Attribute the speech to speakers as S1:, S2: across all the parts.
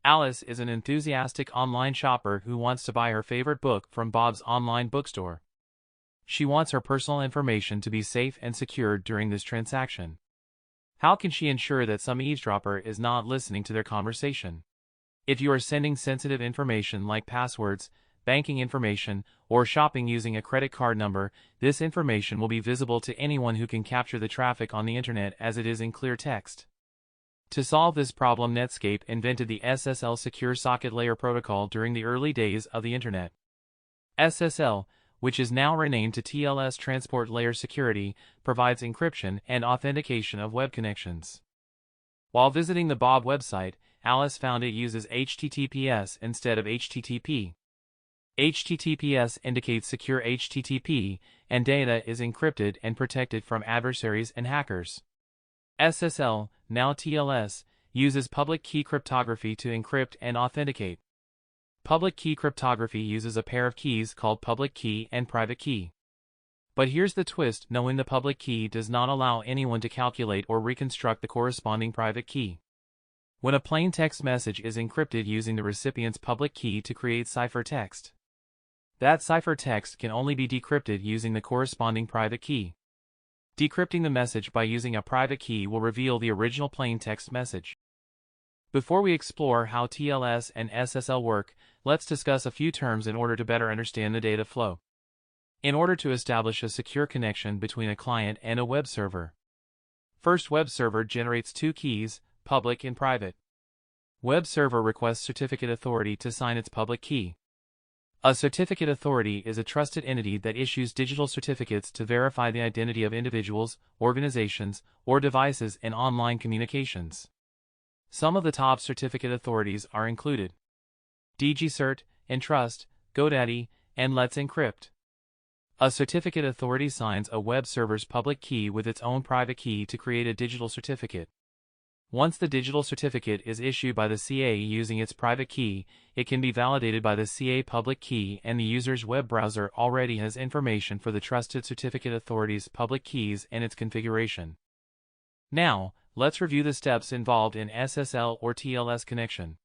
S1: Alice is an enthusiastic online shopper who wants to buy her favorite book from Bob's online bookstore. She wants her personal information to be safe and secured during this transaction. How can she ensure that some eavesdropper is not listening to their conversation? If you are sending sensitive information like passwords, banking information, or shopping using a credit card number, this information will be visible to anyone who can capture the traffic on the internet as it is in clear text. To solve this problem, Netscape invented the SSL Secure Socket Layer Protocol during the early days of the internet. SSL, which is now renamed to TLS Transport Layer Security, provides encryption and authentication of web connections. While visiting the Bob website, Alice found it uses HTTPS instead of HTTP. HTTPS indicates secure HTTP, and data is encrypted and protected from adversaries and hackers. SSL, now TLS, uses public key cryptography to encrypt and authenticate. Public key cryptography uses a pair of keys called public key and private key. But here's the twist: knowing the public key does not allow anyone to calculate or reconstruct the corresponding private key. When a plain text message is encrypted using the recipient's public key to create ciphertext, that ciphertext can only be decrypted using the corresponding private key. Decrypting the message by using a private key will reveal the original plain text message. Before we explore how TLS and SSL work, let's discuss a few terms in order to better understand the data flow. In order to establish a secure connection between a client and a web server, first, web server generates two keys, public and private. Web server requests certificate authority to sign its public key. A certificate authority is a trusted entity that issues digital certificates to verify the identity of individuals, organizations, or devices in online communications. Some of the top certificate authorities are included: DigiCert, Entrust, GoDaddy, and Let's Encrypt. A certificate authority signs a web server's public key with its own private key to create a digital certificate. Once the digital certificate is issued by the CA using its private key, it can be validated by the CA public key, and the user's web browser already has information for the trusted certificate authority's public keys and its configuration. Now, let's review the steps involved in SSL or TLS connection.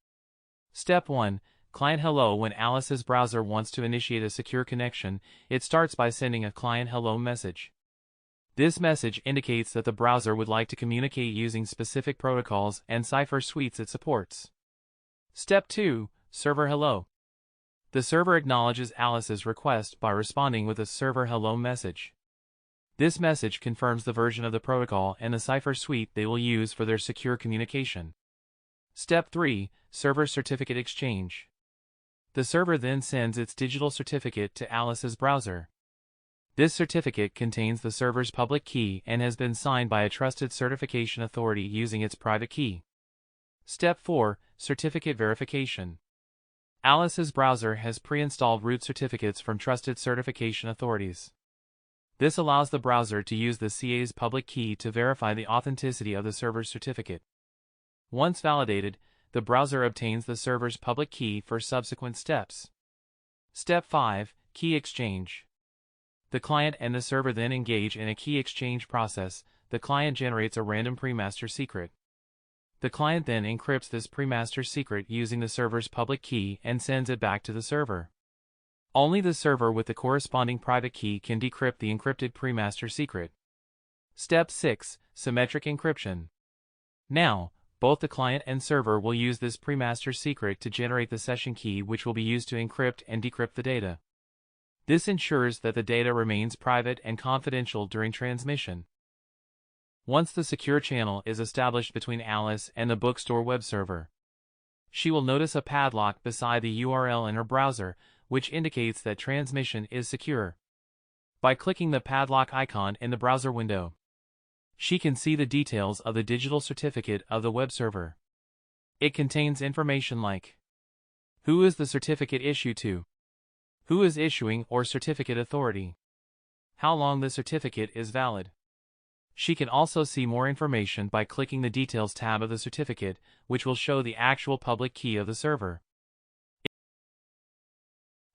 S1: Step 1. Client hello. When Alice's browser wants to initiate a secure connection, it starts by sending a client hello message. This message indicates that the browser would like to communicate using specific protocols and cipher suites it supports. Step 2. Server hello. The server acknowledges Alice's request by responding with a server hello message. This message confirms the version of the protocol and the cipher suite they will use for their secure communication. Step 3. Server certificate exchange. The server then sends its digital certificate to Alice's browser. This certificate contains the server's public key and has been signed by a trusted certification authority using its private key. Step 4. Certificate verification. Alice's browser has pre-installed root certificates from trusted certification authorities. This allows the browser to use the CA's public key to verify the authenticity of the server's certificate. Once validated, the browser obtains the server's public key for subsequent steps. Step 5. Key exchange. The client and the server then engage in a key exchange process. The client generates a random pre-master secret. The client then encrypts this pre-master secret using the server's public key and sends it back to the server. Only the server with the corresponding private key can decrypt the encrypted pre-master secret. Step 6. Symmetric encryption. Now, both the client and server will use this pre-master secret to generate the session key, which will be used to encrypt and decrypt the data. This ensures that the data remains private and confidential during transmission. Once the secure channel is established between Alice and the bookstore web server, she will notice a padlock beside the URL in her browser, which indicates that transmission is secure. By clicking the padlock icon in the browser window, she can see the details of the digital certificate of the web server. It contains information like: who is the certificate issued to, who is issuing or certificate authority, how long the certificate is valid. She can also see more information by clicking the Details tab of the certificate, which will show the actual public key of the server.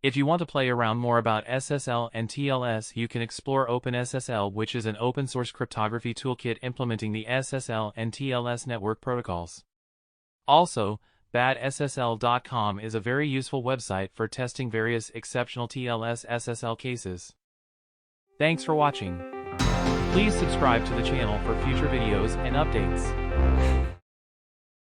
S1: If you want to play around more about SSL and TLS, you can explore OpenSSL, which is an open-source cryptography toolkit implementing the SSL and TLS network protocols. Also, badssl.com is a very useful website for testing various exceptional TLS SSL cases. Thanks for watching. Please subscribe to the channel for future videos and updates.